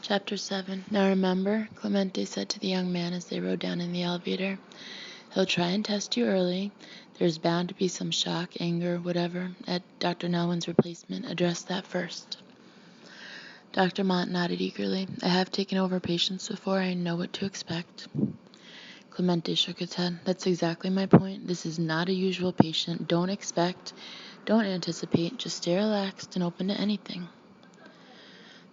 Chapter 7. Now remember, Clemente said to the young man as they rode down in the elevator, he'll try and test you early. There's bound to be some shock, anger, whatever. At Dr. Nelwyn's replacement, address that first. Dr. Mont nodded eagerly. I have taken over patients before. I know what to expect. Clemente shook his head. That's exactly my point. This is not a usual patient. Don't expect, don't anticipate. Just stay relaxed and open to anything.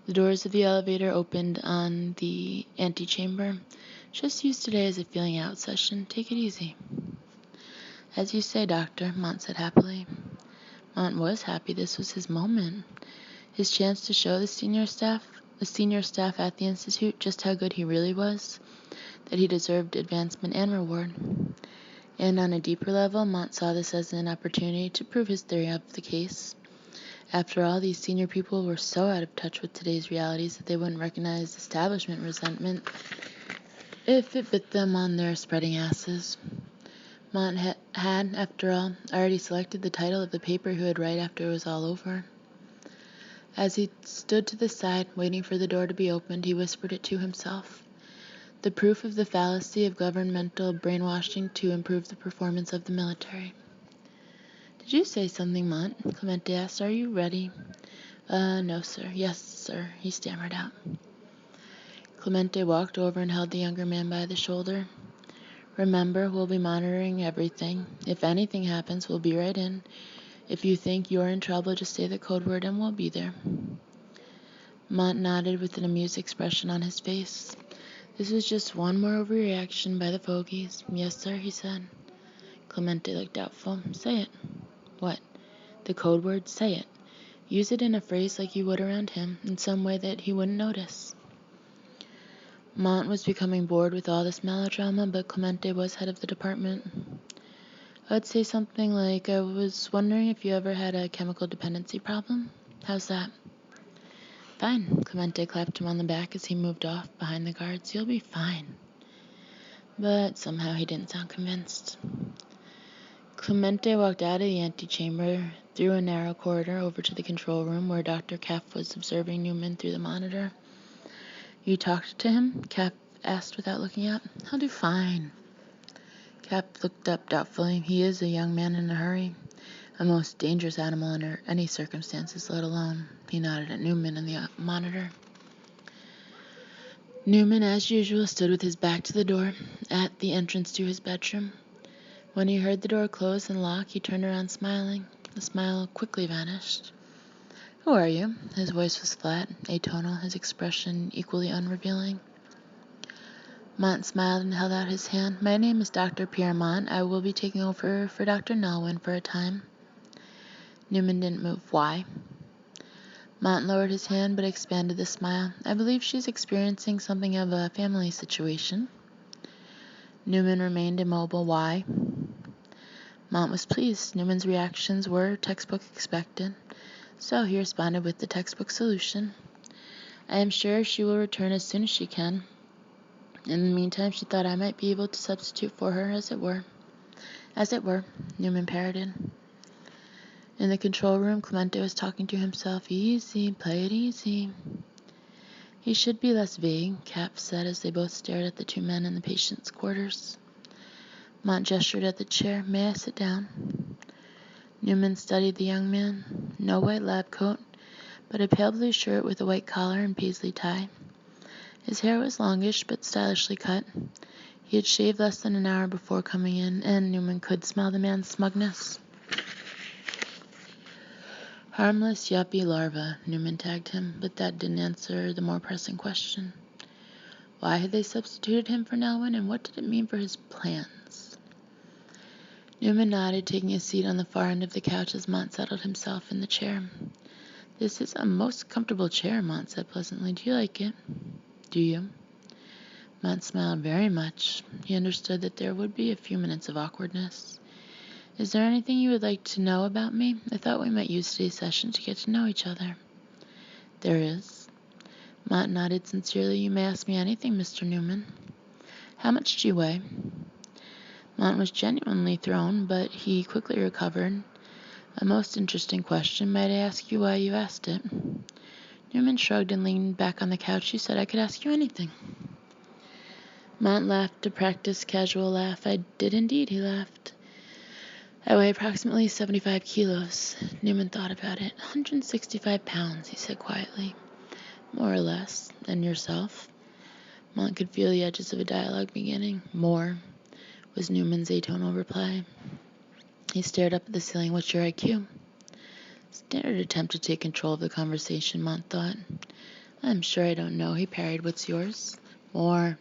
The doors of the elevator opened on the antechamber. Just use today as a feeling out session. Take it easy. As you say, Doctor, Mont said happily. Mont was happy. This was his moment. His chance to show the senior staff at the Institute just how good he really was, that he deserved advancement and reward. And on a deeper level, Mont saw this as an opportunity to prove his theory of the case. After all, these senior people were so out of touch with today's realities that they wouldn't recognize establishment resentment if it bit them on their spreading asses. Mont had, after all, already selected the title of the paper he would write after it was all over. As he stood to the side, waiting for the door to be opened, he whispered it to himself. The proof of the fallacy of governmental brainwashing to improve the performance of the military. Did you say something, Mont? Clemente asked. Are you ready? No, sir. Yes, sir, he stammered out. Clemente walked over and held the younger man by the shoulder. Remember, we'll be monitoring everything. If anything happens, we'll be right in. If you think you're in trouble, just say the code word and we'll be there. Mont nodded with an amused expression on his face. This was just one more overreaction by the fogies. Yes, sir, he said. Clemente looked doubtful. Say it. What? The code word? Say it. Use it in a phrase like you would around him, in some way that he wouldn't notice. Mont was becoming bored with all this melodrama, but Clemente was head of the department. I would say something like, I was wondering if you ever had a chemical dependency problem. How's that? Fine. Clemente clapped him on the back as he moved off behind the guards. You'll be fine. But somehow he didn't sound convinced. Clemente walked out of the antechamber, through a narrow corridor over to the control room where Dr. Kaff was observing Newman through the monitor. You talked to him? Kaff asked without looking up. He'll do fine. Kaff looked up doubtfully. He is a young man in a hurry. A most dangerous animal under any circumstances, let alone. He nodded at Newman in the monitor. Newman, as usual, stood with his back to the door at the entrance to his bedroom. When he heard the door close and lock, he turned around smiling. The smile quickly vanished. Who are you? His voice was flat, atonal, his expression equally unrevealing. Mont smiled and held out his hand. My name is Dr. Pierre Mont. I will be taking over for Dr. Nelwyn for a time. Newman didn't move. Why? Mont lowered his hand but expanded the smile. I believe she's experiencing something of a family situation. Newman remained immobile. Why? Mont was pleased. Newman's reactions were textbook expected, so he responded with the textbook solution. I am sure she will return as soon as she can. In the meantime, she thought I might be able to substitute for her, as it were. As it were, Newman parroted. In the control room, Clemente was talking to himself. Easy, play it easy. He should be less vague, Kapp said as they both stared at the two men in the patient's quarters. Mont gestured at the chair. May I sit down? Newman studied the young man. No white lab coat, but a pale blue shirt with a white collar and paisley tie. His hair was longish but stylishly cut. He had shaved less than an hour before coming in, and Newman could smell the man's smugness. Harmless yuppie larva, Newman tagged him, but that didn't answer the more pressing question. Why had they substituted him for Nelwyn, and what did it mean for his plans? Newman nodded, taking a seat on the far end of the couch as Mont settled himself in the chair. This is a most comfortable chair, Mont said pleasantly. Do you like it? Do you? Mont smiled very much. He understood that there would be a few minutes of awkwardness. Is there anything you would like to know about me? I thought we might use today's session to get to know each other. There is. Mont nodded sincerely. You may ask me anything, Mr. Newman. How much do you weigh? Mont was genuinely thrown, but he quickly recovered. A most interesting question. Might I ask you why you asked it? Newman shrugged and leaned back on the couch. "You said I could ask you anything." Mont laughed a practiced, casual laugh. "I did indeed," he laughed. "I weigh approximately 75 kilos. Newman thought about it. 165 pounds, he said quietly. "More or less. And yourself?" Mont could feel the edges of a dialogue beginning. "More," was Newman's atonal reply. He stared up at the ceiling. "What's your IQ?" Standard attempt to take control of the conversation, Mont thought. "I'm sure I don't know," he parried. "What's yours?" "More."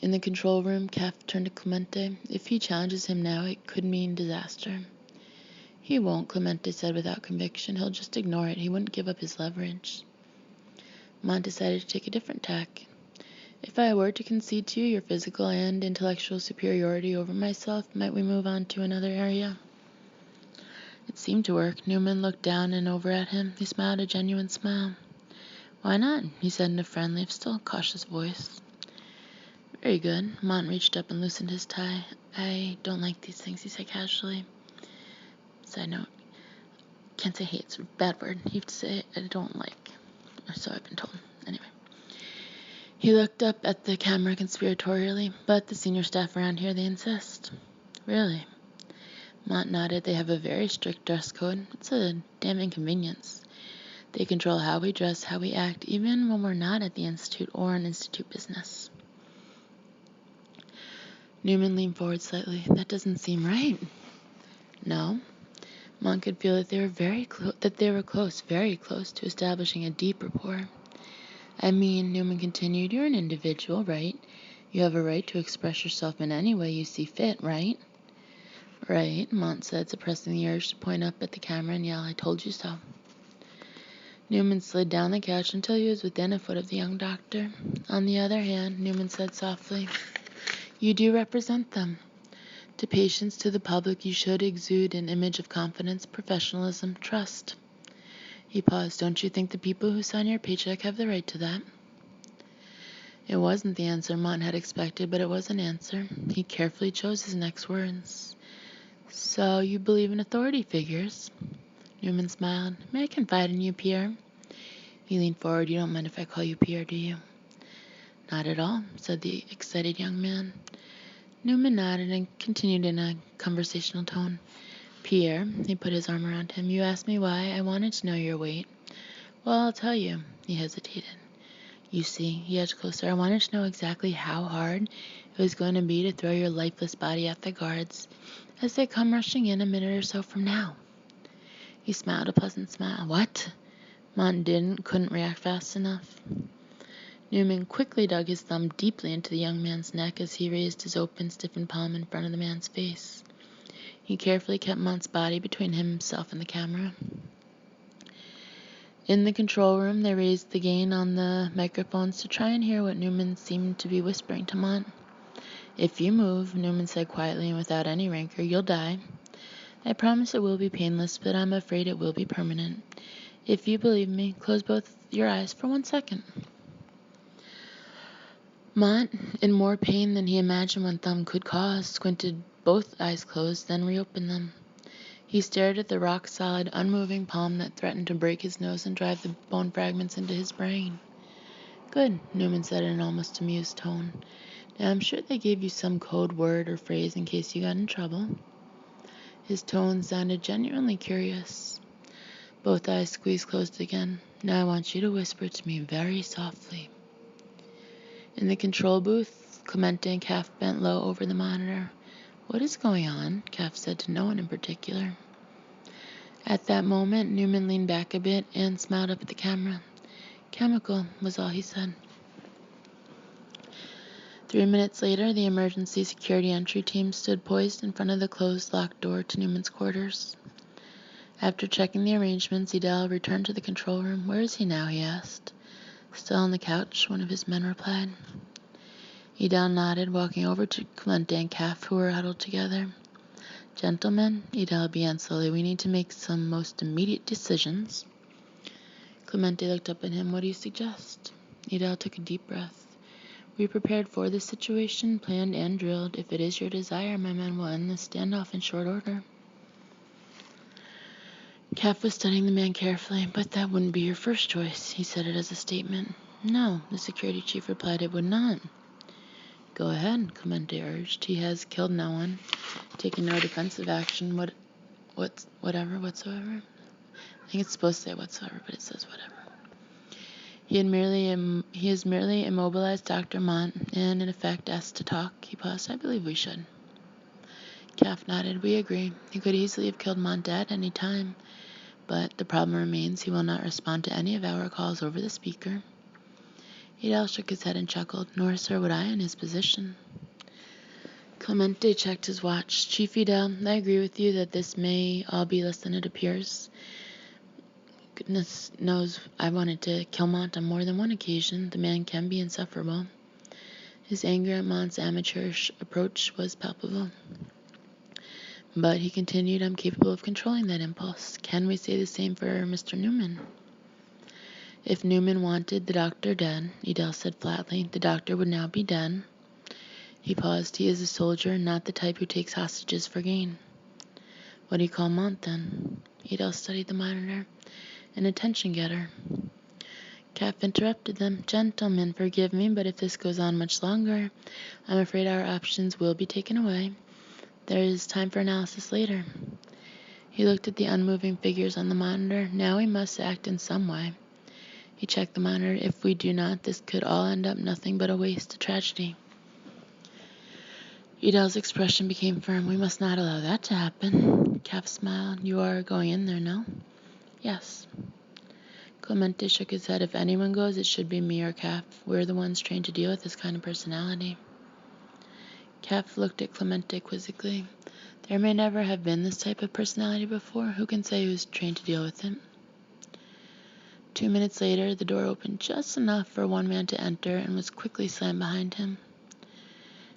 In the control room, Kaff turned to Clemente. If he challenges him now, it could mean disaster. "He won't," Clemente said without conviction. "He'll just ignore it. He wouldn't give up his leverage." Mont decided to take a different tack. "If I were to concede to you your physical and intellectual superiority over myself, might we move on to another area?" It seemed to work. Newman looked down and over at him. He smiled a genuine smile. "Why not?" he said in a friendly, if still cautious voice. "Very good." Mont reached up and loosened his tie. "I don't like these things," he said casually. Side note, can't say hate, it's a bad word. You have to say I don't like, or so I've been told. Anyway. He looked up at the camera conspiratorially. "But the senior staff around here, they insist." "Really?" Mont nodded. "They have a very strict dress code. It's a damn inconvenience. They control how we dress, how we act, even when we're not at the institute or on institute business." Newman leaned forward slightly. "That doesn't seem right." "No." Mont could feel that they were close, very close to establishing a deep rapport. "I mean," Newman continued, "you're an individual, right? You have a right to express yourself in any way you see fit, right?" "Right," Mont said, suppressing the urge to point up at the camera and yell, "I told you so." Newman slid down the couch until he was within a foot of the young doctor. "On the other hand," Newman said softly, "you do represent them. To patients, to the public, you should exude an image of confidence, professionalism, trust." He paused. "Don't you think the people who sign your paycheck have the right to that?" It wasn't the answer Mont had expected, but it was an answer. He carefully chose his next words. "So you believe in authority figures?" Newman smiled. "May I confide in you, Pierre?" He leaned forward. "You don't mind if I call you Pierre, do you?" "Not at all," said the excited young man. Newman nodded and continued in a conversational tone. "Pierre," he put his arm around him, "you asked me why I wanted to know your weight. Well, I'll tell you." He hesitated. "You see," he edged closer, "I wanted to know exactly how hard it was going to be to throw your lifeless body at the guards as they come rushing in a minute or so from now." He smiled a pleasant smile. "What?" Mont couldn't react fast enough. Newman quickly dug his thumb deeply into the young man's neck as he raised his open, stiffened palm in front of the man's face. He carefully kept Mont's body between himself and the camera. In the control room, they raised the gain on the microphones to try and hear what Newman seemed to be whispering to Mont. "If you move," Newman said quietly and without any rancor, "you'll die. I promise it will be painless, but I'm afraid it will be permanent. If you believe me, close both your eyes for 1 second." Mont, in more pain than he imagined one thumb could cause, squinted, both eyes closed, then reopened them. He stared at the rock-solid, unmoving palm that threatened to break his nose and drive the bone fragments into his brain. "Good," Newman said in an almost amused tone. "Now I'm sure they gave you some code word or phrase in case you got in trouble." His tone sounded genuinely curious. Both eyes squeezed closed again. "Now I want you to whisper to me very softly." In the control booth, Clemente and Kaff bent low over the monitor. "What is going on?" Kaff said to no one in particular. At that moment, Newman leaned back a bit and smiled up at the camera. "Chemical," was all he said. 3 minutes later, the emergency security entry team stood poised in front of the closed, locked door to Newman's quarters. After checking the arrangements, Edel returned to the control room. "Where is he now?" he asked. "Still on the couch," one of his men replied. Edel nodded, walking over to Clemente and Kaff, who were huddled together. "Gentlemen," Edel began slowly, "we need to make some most immediate decisions." Clemente looked up at him. "What do you suggest?" Edel took a deep breath. "We prepared for this situation, planned and drilled. If it is your desire, my men will end this standoff in short order." Kath was studying the man carefully. "But that wouldn't be your first choice." He said it as a statement. "No," the security chief replied, "it would not." "Go ahead," Clemente urged. "He has killed no one, taken no defensive action, whatever, whatsoever." I think it's supposed to say whatsoever, but it says whatever. He has merely immobilized Dr. Mont and, in effect, asked to talk." He paused. "I believe we should." Kath nodded. "We agree. He could easily have killed Mont at any time, but the problem remains he will not respond to any of our calls over the speaker." Edel shook his head and chuckled. "Nor, sir, would I in his position." Clemente checked his watch. "Chief Edel, I agree with you that this may all be less than it appears. Goodness knows I wanted to kill Mont on more than one occasion. The man can be insufferable." His anger at Mont's amateurish approach was palpable. "But," he continued, "I'm capable of controlling that impulse. Can we say the same for Mr. Newman?" "If Newman wanted the doctor dead," Edel said flatly, "the doctor would now be dead." He paused. "He is a soldier, not the type who takes hostages for gain." "What do you call Mont, then?" Edel studied the monitor. "An attention-getter." Kath interrupted them. "Gentlemen, forgive me, but if this goes on much longer, I'm afraid our options will be taken away. There is time for analysis later." He looked at the unmoving figures on the monitor. "Now we must act in some way." He checked the monitor. "If we do not, this could all end up nothing but a waste, a tragedy." Edel's expression became firm. "We must not allow that to happen." Kath smiled. "You are going in there, no?" "Yes." Clemente shook his head. "If anyone goes, it should be me or Kath. We're the ones trained to deal with this kind of personality." Kath looked at Clemente quizzically. "There may never have been this type of personality before. Who can say who's trained to deal with it?" 2 minutes later, the door opened just enough for one man to enter and was quickly slammed behind him.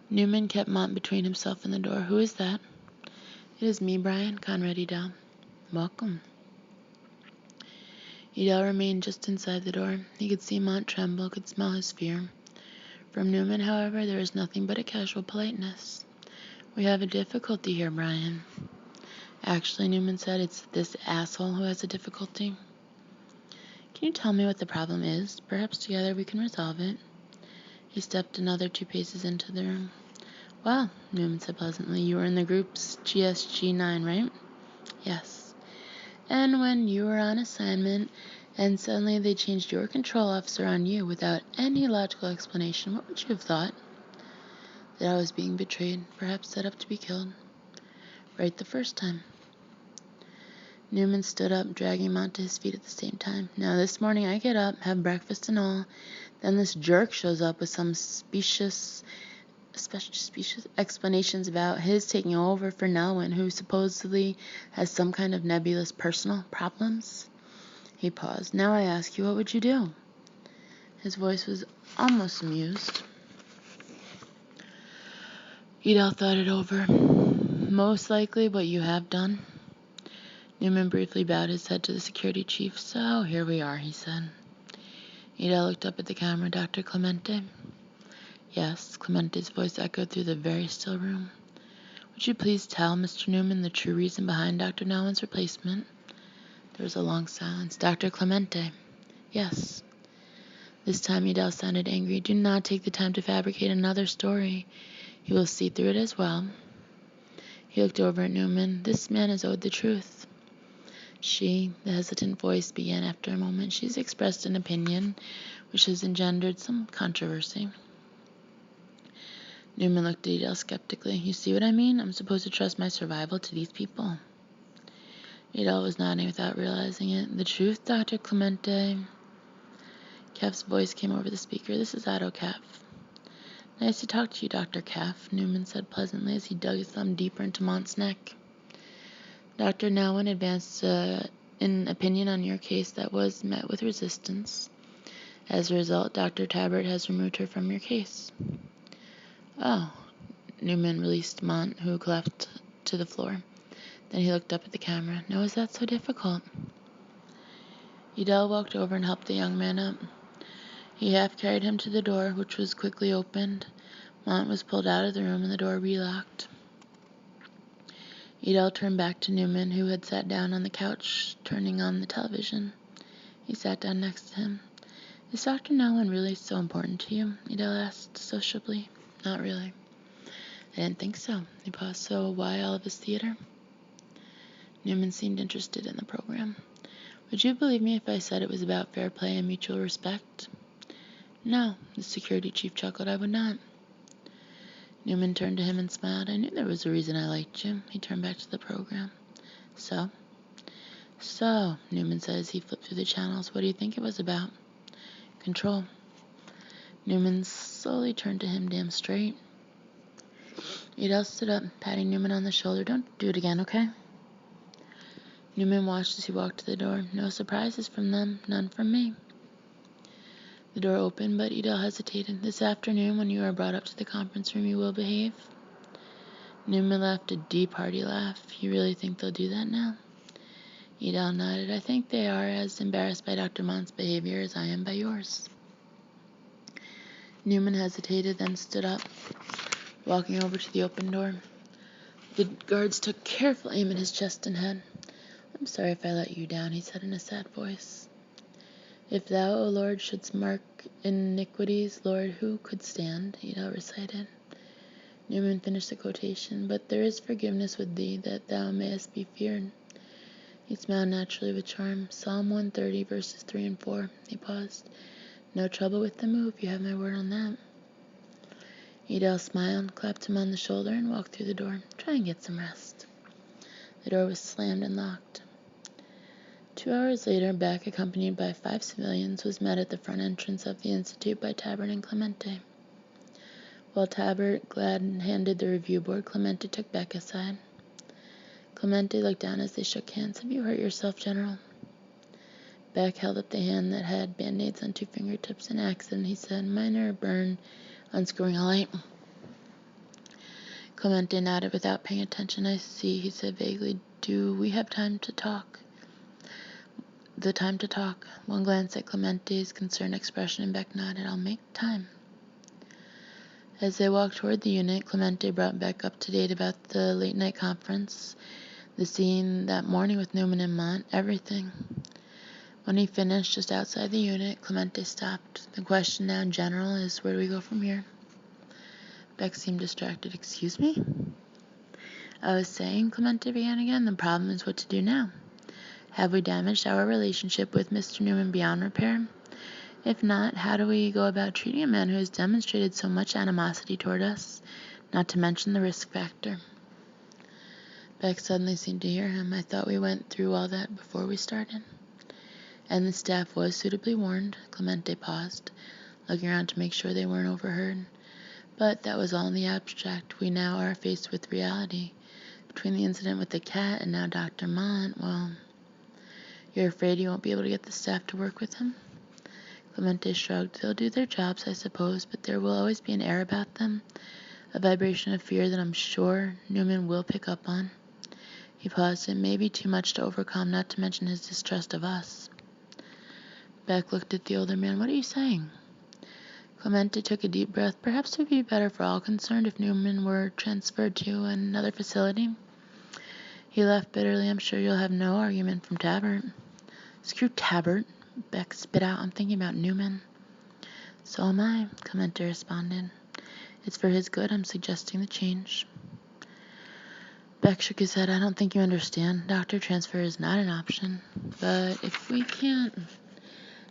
Newman kept Mont between himself and the door. "Who is that?" "It is me, Brian, Conrad Edel." "Welcome." Edel remained just inside the door. He could see Mont tremble, could smell his fear. From Newman, however, there was nothing but a casual politeness. "We have a difficulty here, Brian." "Actually," Newman said, "it's this asshole who has a difficulty." "Can you tell me what the problem is? Perhaps together we can resolve it." He stepped another 2 paces into the room. "Well," Newman said pleasantly, "you were in the group's GSG-9, right?" "Yes." "And when you were on assignment, and suddenly they changed your control officer on you without any logical explanation, what would you have thought?" "That I was being betrayed, perhaps set up to be killed." "Right the first time." Newman stood up, dragging Mont to his feet at the same time. "Now this morning I get up, have breakfast and all, then this jerk shows up with some specious explanations about his taking over for Nelwyn, who supposedly has some kind of nebulous personal problems." He paused. "Now I ask you, what would you do?" His voice was almost amused. Edel thought it over. "Most likely what you have done." Newman briefly bowed his head to the security chief. "So, here we are," he said. Edel looked up at the camera. "Dr. Clemente?" "Yes." Clemente's voice echoed through the very still room. "Would you please tell Mr. Newman the true reason behind Dr. Nelwyn's replacement?" There was a long silence. "Dr. Clemente?" "Yes." This time Edel sounded angry. "Do not take the time to fabricate another story. He will see through it as well." He looked over at Newman. "This man is owed the truth." The hesitant voice began after a moment. "She's expressed an opinion which has engendered some controversy." Newman looked at Edel skeptically. "You see what I mean? I'm supposed to trust my survival to these people." Edel was nodding without realizing it. "The truth, Dr. Clemente?" Kath's voice came over the speaker. "This is Otto Kath." "Nice to talk to you, Dr. Kath," Newman said pleasantly as he dug his thumb deeper into Mont's neck. "Dr. Nelwyn advanced an opinion on your case that was met with resistance. As a result, Dr. Tabbert has removed her from your case." "Oh." Newman released Mont, who collapsed to the floor. Then he looked up at the camera. "Now, is that so difficult?" Edel walked over and helped the young man up. He half carried him to the door, which was quickly opened. Mont was pulled out of the room and the door relocked. Edel turned back to Newman, who had sat down on the couch, turning on the television. He sat down next to him. Is Dr. Nolan really so important to you? Edel asked sociably. Not really. I didn't think so. He paused. So why all of his theater? Newman seemed interested in the program. Would you believe me if I said it was about fair play and mutual respect? No, the security chief chuckled. I would not. Newman turned to him and smiled. I knew there was a reason I liked you. He turned back to the program. So, Newman said as he flipped through the channels, what do you think it was about? Control. Newman slowly turned to him, damn straight. Edel stood up, patting Newman on the shoulder. Don't do it again, okay? Newman watched as he walked to the door. No surprises from them, none from me. The door opened, but Edel hesitated. This afternoon, when you are brought up to the conference room, you will behave? Newman laughed a deep, hearty laugh. You really think they'll do that now? Edel nodded. I think they are as embarrassed by Dr. Mont's behavior as I am by yours. Newman hesitated, then stood up, walking over to the open door. The guards took careful aim at his chest and head. I'm sorry if I let you down, he said in a sad voice. If thou, O Lord, shouldst mark iniquities, Lord, who could stand? Edel recited. Newman finished the quotation. But there is forgiveness with thee, that thou mayest be feared. He smiled naturally with charm. Psalm 130, verses 3 and 4. He paused. No trouble with the move, you have my word on that. Edel smiled, clapped him on the shoulder, and walked through the door. Try and get some rest. The door was slammed and locked. 2 hours later, Beck, accompanied by 5 civilians, was met at the front entrance of the Institute by Tabbert and Clemente. While Tabbert glad-handed the review board, Clemente took Beck aside. Clemente looked down as they shook hands. Have you hurt yourself, General? Beck held up the hand that had band-aids on 2 fingertips. An accident, he said. Minor burn, unscrewing a light. Clemente nodded without paying attention. I see, he said vaguely. Do we have time to talk? The time to talk. One glance at Clemente's concerned expression, and Beck nodded. I'll make time. As they walked toward the unit, Clemente brought Beck up to date about the late-night conference, the scene that morning with Newman and Mont, everything. When he finished just outside the unit, Clemente stopped. The question now, General, is where do we go from here? Beck seemed distracted. Excuse me? I was saying, Clemente began again, the problem is what to do now. Have we damaged our relationship with Mr. Newman beyond repair? If not, how do we go about treating a man who has demonstrated so much animosity toward us, not to mention the risk factor? Beck suddenly seemed to hear him. I thought we went through all that before we started. And the staff was suitably warned. Clemente paused, looking around to make sure they weren't overheard. But that was all in the abstract. We now are faced with reality. Between the incident with the cat and now Dr. Mont, well, you're afraid you won't be able to get the staff to work with him? Clemente shrugged. They'll do their jobs, I suppose, but there will always be an air about them, a vibration of fear that I'm sure Newman will pick up on. He paused. It may be too much to overcome, not to mention his distrust of us. Beck looked at the older man. What are you saying? Clemente took a deep breath. Perhaps it would be better for all concerned if Newman were transferred to another facility. He laughed bitterly. I'm sure you'll have no argument from Tabbert. Screw Tabbert, Beck spit out. I'm thinking about Newman. So am I, Clemente responded. It's for his good I'm suggesting the change. Beck shook his head. I don't think you understand. Doctor transfer is not an option. But if we can't...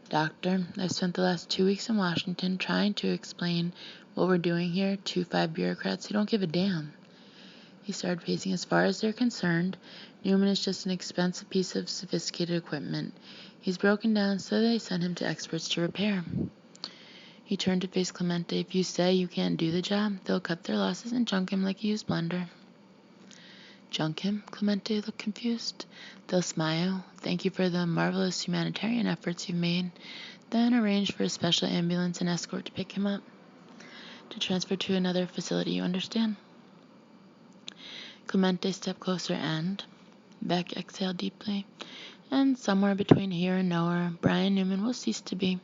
Doctor, I've spent the last 2 weeks in Washington trying to explain what we're doing here to 5 bureaucrats who don't give a damn. He started pacing. As far as they're concerned, Newman is just an expensive piece of sophisticated equipment. He's broken down, so they send him to experts to repair. He turned to face Clemente. If you say you can't do the job, they'll cut their losses and junk him like a used blender. Junk him? Clemente looked confused. They'll smile, thank you for the marvelous humanitarian efforts you've made, then arrange for a special ambulance and escort to pick him up, to transfer to another facility, you understand? Clemente stepped closer and... Beck exhaled deeply. And somewhere between here and nowhere, Brian Newman will cease to be,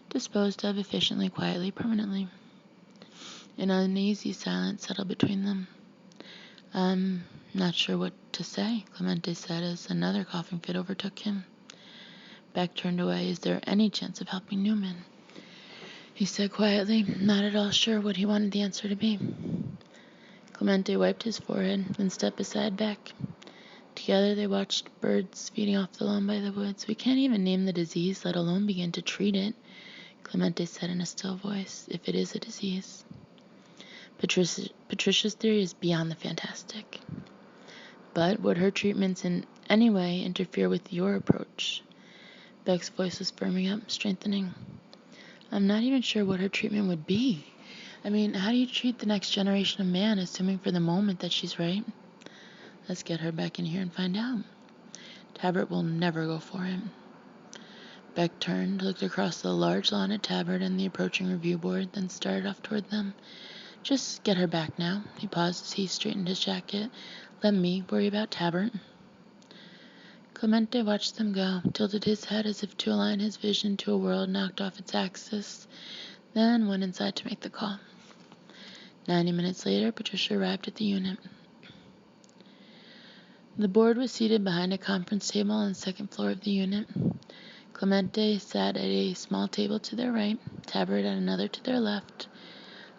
disposed of efficiently, quietly, permanently. An uneasy silence settled between them. I'm not sure what to say, Clemente said as another coughing fit overtook him. Beck turned away. Is there any chance of helping Newman? He said quietly, not at all sure what he wanted the answer to be. Clemente wiped his forehead, then stepped beside Beck. Together they watched birds feeding off the lawn by the woods. We can't even name the disease, let alone begin to treat it, Clemente said in a still voice, if it is a disease. Patricia's theory is beyond the fantastic. But would her treatments in any way interfere with your approach? Beck's voice was firming up, strengthening. I'm not even sure what her treatment would be. I mean, how do you treat the next generation of man, assuming for the moment that she's right? Let's get her back in here and find out. Tabbert will never go for him. Beck turned, looked across the large lawn at Tabbert and the approaching review board, then started off toward them. Just get her back now. He paused as he straightened his jacket. Let me worry about Tabbert. Clemente watched them go, tilted his head as if to align his vision to a world knocked off its axis, then went inside to make the call. 90 minutes later, Patricia arrived at the unit. The board was seated behind a conference table on the second floor of the unit. Clemente sat at a small table to their right, Tabbert at another to their left.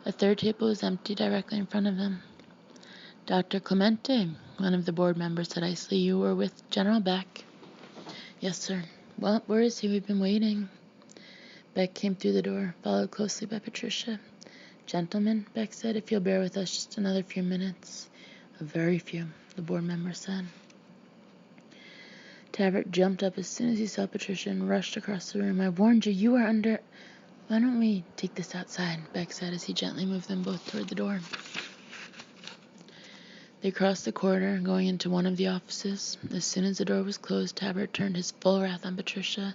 A third table was empty directly in front of them. Dr. Clemente, one of the board members said icily, you were with General Beck. Yes, sir. Well, where is he? We've been waiting. Beck came through the door, followed closely by Patricia. Gentlemen, Beck said, if you'll bear with us just another few minutes. A very few, the board member said. Tabbert jumped up as soon as he saw Patricia and rushed across the room. I warned you, you are under... Why don't we take this outside, Beck said as he gently moved them both toward the door. They crossed the corridor, going into one of the offices. As soon as the door was closed, Tabbert turned his full wrath on Patricia.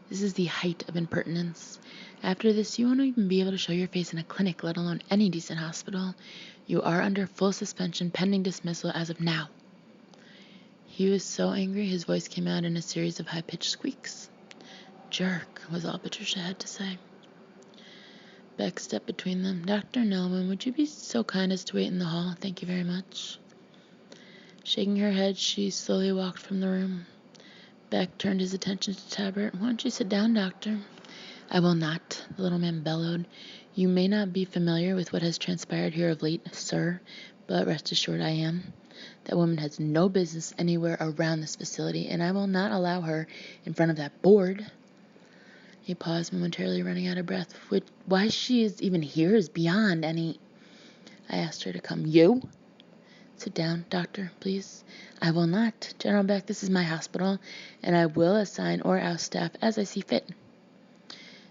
This is the height of impertinence. After this, you won't even be able to show your face in a clinic, let alone any decent hospital. You are under full suspension, pending dismissal as of now. He was so angry, his voice came out in a series of high-pitched squeaks. Jerk, was all Patricia had to say. Beck stepped between them. Dr. Nelman, would you be so kind as to wait in the hall? Thank you very much. Shaking her head, she slowly walked from the room. Beck turned his attention to Tabbert. Why don't you sit down, doctor? I will not, the little man bellowed. You may not be familiar with what has transpired here of late, sir, but rest assured I am. That woman has no business anywhere around this facility, and I will not allow her in front of that board. He paused momentarily, running out of breath. Why she is even here is beyond any... I asked her to come. You? Sit down, doctor, please. I will not. General Beck, this is my hospital, and I will assign or oust staff as I see fit.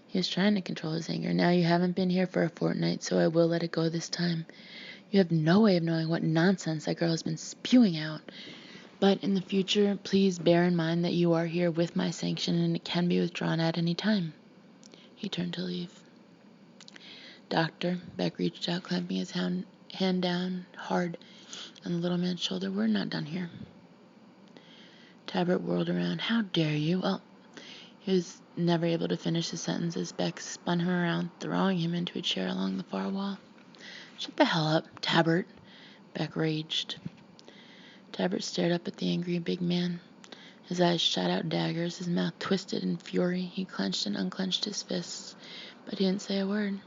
He was trying to control his anger. Now you haven't been here for a fortnight, so I will let it go this time. You have no way of knowing what nonsense that girl has been spewing out. But in the future, please bear in mind that you are here with my sanction, and it can be withdrawn at any time. He turned to leave. Doctor, Beck reached out, clamping his hand down hard on the little man's shoulder. We're not done here. Tabbert whirled around. How dare you? Well, he was never able to finish his sentence as Beck spun him around, throwing him into a chair along the far wall. Shut the hell up, Tabbert, Beck raged. Tabbert stared up at the angry big man. His eyes shot out daggers, his mouth twisted in fury. He clenched and unclenched his fists, but he didn't say a word.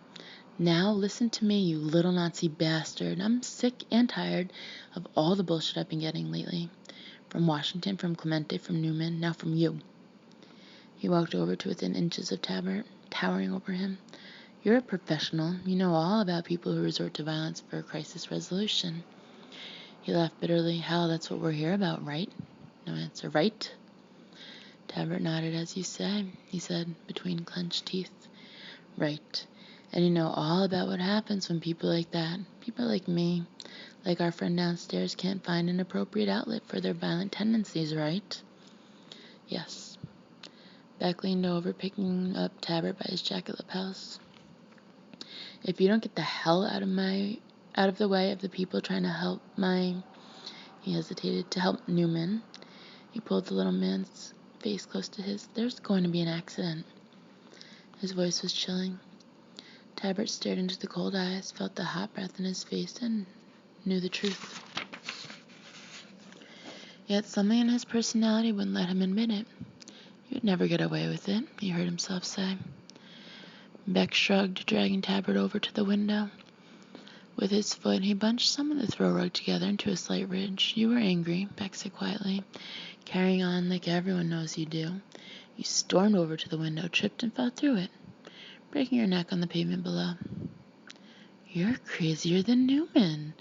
Now listen to me, you little Nazi bastard. I'm sick and tired of all the bullshit I've been getting lately. From Washington, from Clemente, from Newman, now from you. He walked over to within inches of Tabbert, towering over him. You're a professional. You know all about people who resort to violence for crisis resolution. He laughed bitterly. Hell, that's what we're here about, right? No answer. Right? Tabbert nodded. As you say, he said between clenched teeth. Right. And you know all about what happens when people like that, people like me, like our friend downstairs, can't find an appropriate outlet for their violent tendencies, right? Yes. Beck leaned over, picking up Tabbert by his jacket lapels. If you don't get the hell out of the way of the people trying to help he hesitated, to help Newman. He pulled the little man's face close to his. There's going to be an accident. His voice was chilling. Tabbert stared into the cold eyes, felt the hot breath in his face, and knew the truth. Yet something in his personality wouldn't let him admit it. You'd never get away with it, he heard himself say. Beck shrugged, dragging Tabbert over to the window. With his foot, he bunched some of the throw rug together into a slight ridge. You were angry, Beck said quietly, carrying on like everyone knows you do. You stormed over to the window, tripped and fell through it, breaking your neck on the pavement below. You're crazier than Newman,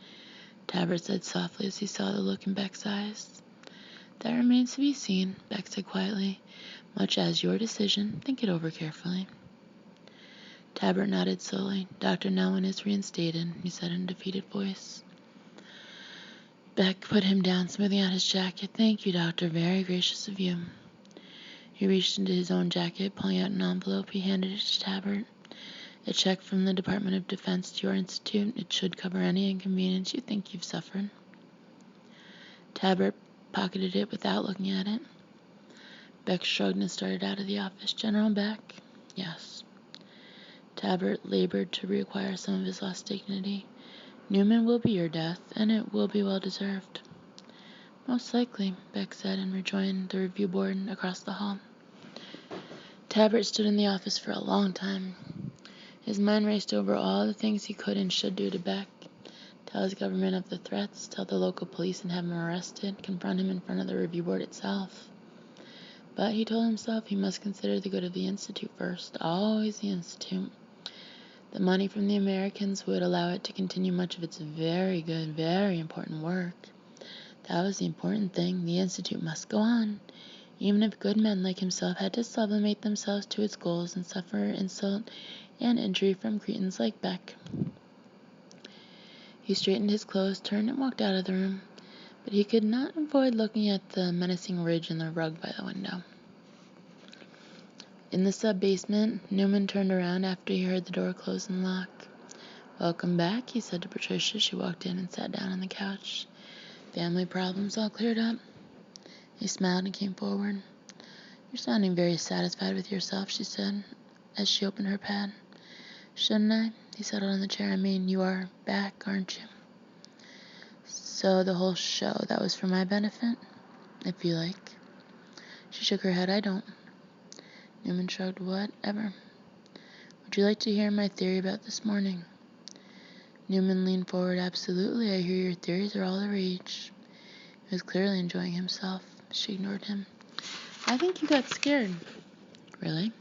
Tabbert said softly as he saw the look in Beck's eyes. That remains to be seen, Beck said quietly. Much as your decision, think it over carefully. Tabbert nodded slowly. Dr. Nelwyn is reinstated, he said in a defeated voice. Beck put him down, smoothing out his jacket. Thank you, Doctor. Very gracious of you. He reached into his own jacket, pulling out an envelope. He handed it to Tabbert. A check from the Department of Defense to your institute. It should cover any inconvenience you think you've suffered. Tabbert pocketed it without looking at it. Beck shrugged and started out of the office. General Beck? Yes. Tabbert labored to reacquire some of his lost dignity. Newman will be your death, and it will be well deserved. Most likely, Beck said, and rejoined the review board across the hall. Tabbert stood in the office for a long time. His mind raced over all the things he could and should do to Beck. Tell his government of the threats, tell the local police and have him arrested, confront him in front of the review board itself. But he told himself he must consider the good of the Institute first, always the Institute. The money from the Americans would allow it to continue much of its very good, very important work. That was the important thing. The Institute must go on, even if good men like himself had to sublimate themselves to its goals and suffer insult and injury from cretins like Beck. He straightened his clothes, turned and walked out of the room, but he could not avoid looking at the menacing ridge in the rug by the window. In the sub-basement, Newman turned around after he heard the door close and lock. Welcome back, he said to Patricia. She walked in and sat down on the couch. Family problems all cleared up? He smiled and came forward. You're sounding very satisfied with yourself, she said, as she opened her pad. Shouldn't I? He settled in the chair. I mean, you are back, aren't you? So the whole show, that was for my benefit? If you like. She shook her head. I don't. Newman shrugged. Whatever. Would you like to hear my theory about this morning? Newman leaned forward. Absolutely. I hear your theories are all the rage. He was clearly enjoying himself. She ignored him. I think you got scared. Really?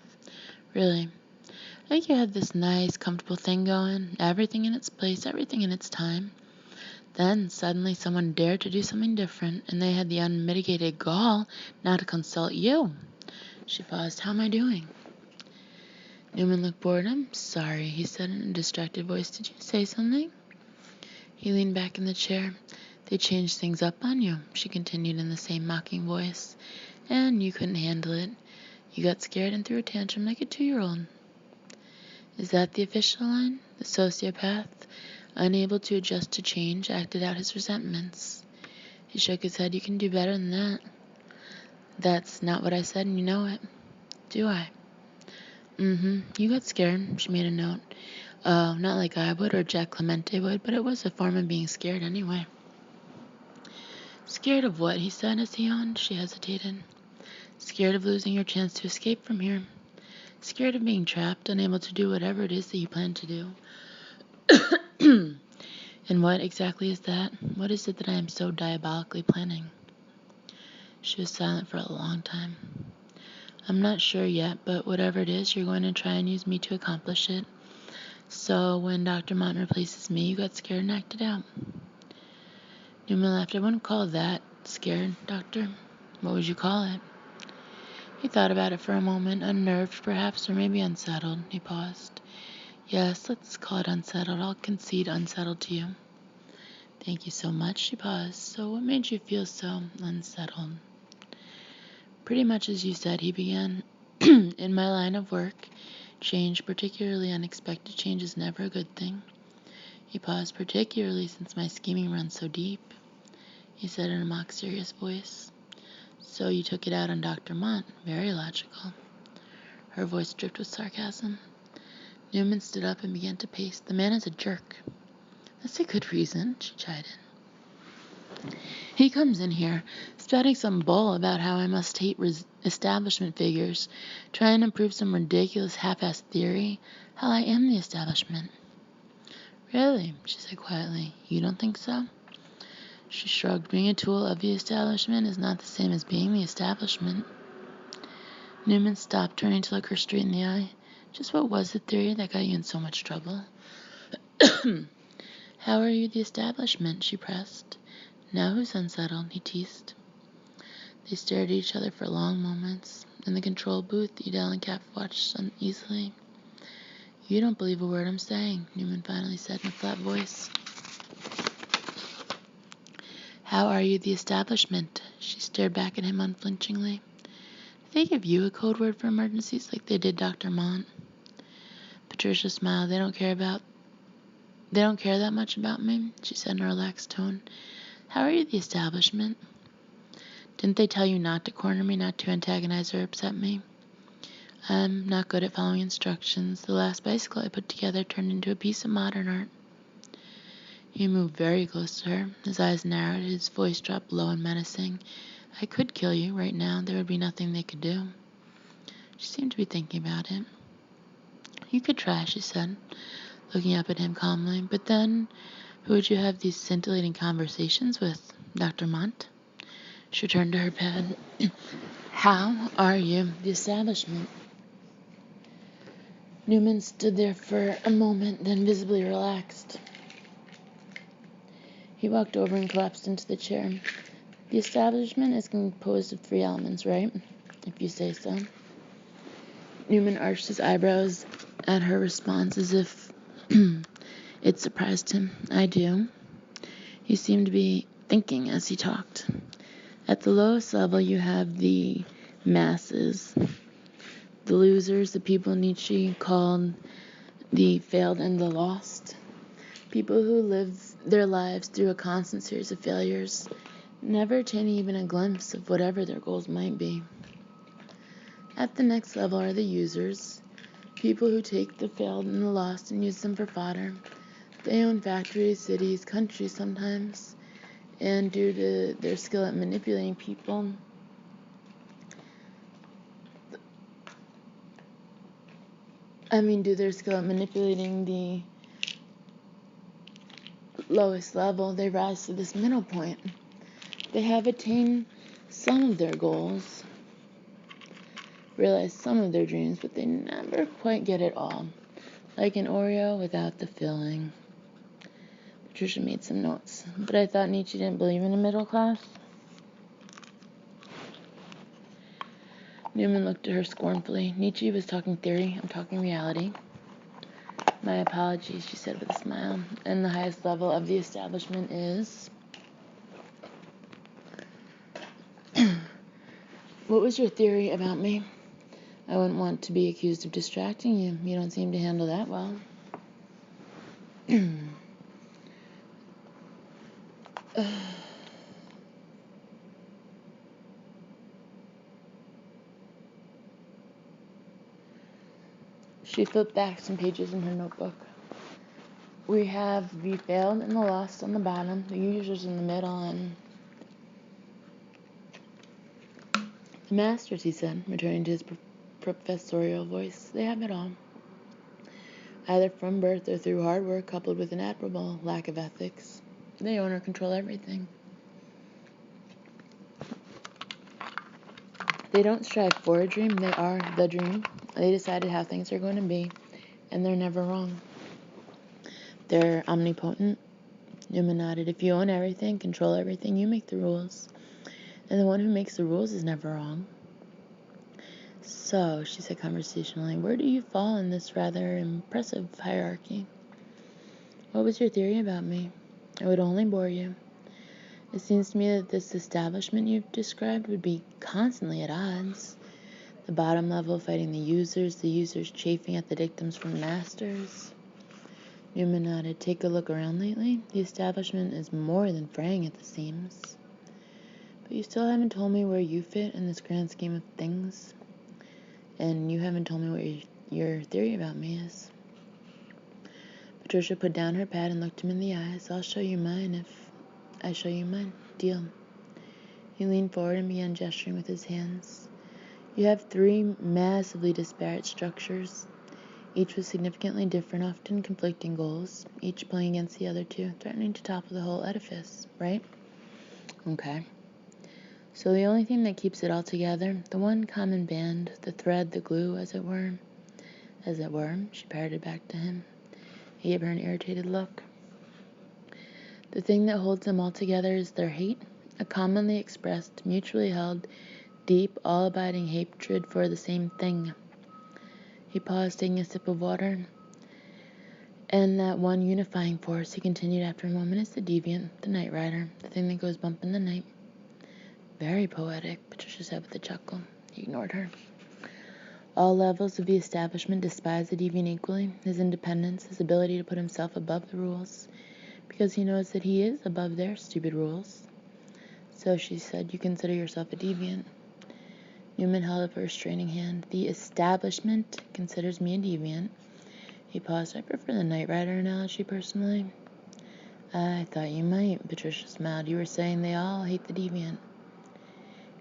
Really. I think you had this nice, comfortable thing going, everything in its place, everything in its time. Then, suddenly, someone dared to do something different, and they had the unmitigated gall not to consult you. She paused. How am I doing? Newman looked bored. I'm sorry, he said in a distracted voice. Did you say something? He leaned back in the chair. They changed things up on you, she continued in the same mocking voice, and you couldn't handle it. You got scared and threw a tantrum like a 2-year-old. Is that the official line? The sociopath, unable to adjust to change, acted out his resentments. He shook his head. You can do better than that. That's not what I said, and you know it. Do I? You got scared, she made a note. Oh, not like I would or Jack Clemente would, but it was a form of being scared anyway. Scared of what, he said as he yawned. She hesitated. Scared of losing your chance to escape from here. Scared of being trapped, unable to do whatever it is that you plan to do. And what exactly is that? What is it that I am so diabolically planning? She was silent for a long time. I'm not sure yet, but whatever it is, you're going to try and use me to accomplish it. So when Dr. Mont replaces me, you got scared and acted out. Newman laughed. I wouldn't call that scared, Doctor. What would you call it? He thought about it for a moment, unnerved perhaps, or maybe unsettled. He paused. Yes, let's call it unsettled. I'll concede unsettled to you. Thank you so much. She paused. So what made you feel so unsettled? Pretty much as you said, he began. In my line of work, change, particularly unexpected change, is never a good thing. He paused. Particularly since my scheming runs so deep, he said in a mock serious voice. So you took it out on Dr. Mont. Very logical. Her voice dripped with sarcasm. Newman stood up and began to pace. The man is a jerk. That's a good reason, she chided. He comes in here, spouting some bull about how I must hate establishment figures, trying to prove some ridiculous half-assed theory, how I am the establishment. Really, she said quietly. You don't think so? She shrugged. Being a tool of the establishment is not the same as being the establishment. Newman stopped, turning to look her straight in the eye. Just what was the theory that got you in so much trouble? How are you the establishment? She pressed. Now who's unsettled? He teased. They stared at each other for long moments. In the control booth, Edel and Cap watched uneasily. You don't believe a word I'm saying, Newman finally said in a flat voice. How are you the establishment? She stared back at him unflinchingly. Do they give you a code word for emergencies like they did Dr. Mont? Patricia smiled. They don't care that much about me, she said in a relaxed tone. How are you the establishment? Didn't they tell you not to corner me, not to antagonize or upset me? I'm not good at following instructions. The last bicycle I put together turned into a piece of modern art. He moved very close to her. His eyes narrowed, his voice dropped low and menacing. I could kill you right now. There would be nothing they could do. She seemed to be thinking about it. You could try, she said, looking up at him calmly. But then, who would you have these scintillating conversations with? Dr. Mont? She turned to her pad. How are you the establishment? Newman stood there for a moment, then visibly relaxed. He walked over and collapsed into the chair. The establishment is composed of 3 elements, right? If you say so. Newman arched his eyebrows at her response as if it surprised him. I do. He seemed to be thinking as he talked. At the lowest level, you have the masses, the losers, the people Nietzsche called the failed and the lost. People who live their lives through a constant series of failures, never attaining even a glimpse of whatever their goals might be. At the next level are the users, people who take the failed and the lost and use them for fodder. They own factories, cities, countries sometimes, and due to their skill at manipulating people, the lowest level, they rise to this middle point. They have attained some of their goals, realized some of their dreams, but they never quite get it all. Like an Oreo without the filling. Patricia made some notes. But I thought Nietzsche didn't believe in a middle class. Newman looked at her scornfully. Nietzsche was talking theory. I'm talking reality. My apologies, she said with a smile. And the highest level of the establishment is... What was your theory about me? I wouldn't want to be accused of distracting you. You don't seem to handle that well. She flipped back some pages in her notebook. We have the failed and the lost on the bottom, the users in the middle, and the masters, he said, returning to his professorial voice. They have it all. Either from birth or through hard work coupled with an admirable lack of ethics. They own or control everything. They don't strive for a dream, they are the dream. They decided how things are going to be, and they're never wrong. They're omnipotent. Newman nodded. If you own everything, control everything, you make the rules. And the one who makes the rules is never wrong. So, she said conversationally, where do you fall in this rather impressive hierarchy? What was your theory about me? I would only bore you. It seems to me that this establishment you've described would be constantly at odds. The bottom level fighting the users chafing at the dictums from masters. Newman nodded. Take a look around lately. The establishment is more than fraying at the seams. But you still haven't told me where you fit in this grand scheme of things. And you haven't told me what your theory about me is. Patricia put down her pad and looked him in the eyes. I'll show you mine if I show you mine. deal. He leaned forward and began gesturing with his hands. You have 3 massively disparate structures, each with significantly different, often conflicting goals, each playing against the other 2, threatening to topple the whole edifice, right? Okay. So the only thing that keeps it all together, the one common band, the thread, the glue, as it were, she parroted back to him. He gave her an irritated look. The thing that holds them all together is their hate, a commonly expressed, mutually held, deep, all-abiding hatred for the same thing. He paused, taking a sip of water. And that one unifying force, he continued after a moment, is the deviant, the night rider, the thing that goes bump in the night. Very poetic, Patricia said with a chuckle. He ignored her. All levels of the establishment despise the deviant equally, his independence, his ability to put himself above the rules, because he knows that he is above their stupid rules. So, she said, you consider yourself a deviant. Newman held up a restraining hand. The establishment considers me a deviant. He paused. I prefer the Knight Rider analogy, personally. I thought you might, Patricia smiled. You were saying they all hate the deviant.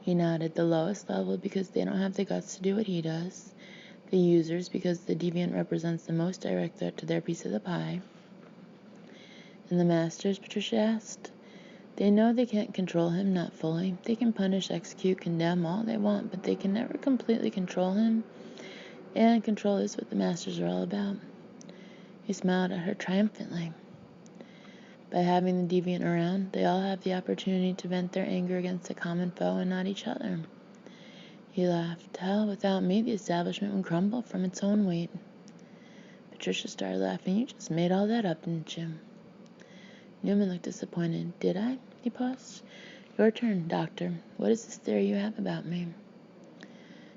He nodded. The lowest level because they don't have the guts to do what he does. The users because the deviant represents the most direct threat to their piece of the pie. And the masters, Patricia asked. They know they can't control him, not fully. They can punish, execute, condemn all they want, but they can never completely control him. And control is what the masters are all about. He smiled at her triumphantly. By having the deviant around, they all have the opportunity to vent their anger against a common foe and not each other. He laughed. Hell, without me, the establishment would crumble from its own weight. Patricia started laughing. You just made all that up, didn't you? Newman looked disappointed. Did I? He paused. Your turn, Doctor. What is this theory you have about me?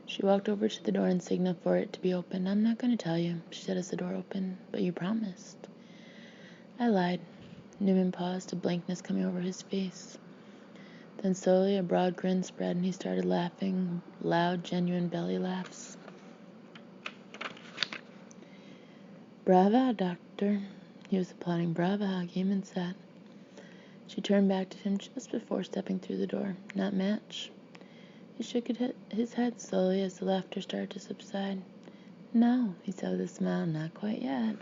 She walked over to the door and signaled for it to be opened. I'm not going to tell you, she said as the door opened. But you promised. I lied. Newman paused, a blankness coming over his face. Then slowly a broad grin spread and he started laughing, loud, genuine belly laughs. Brava, Doctor. He was applauding. Brava, Gaiman said. She turned back to him just before stepping through the door. Not match. He shook his head slowly as the laughter started to subside. No, he said with a smile, not quite yet.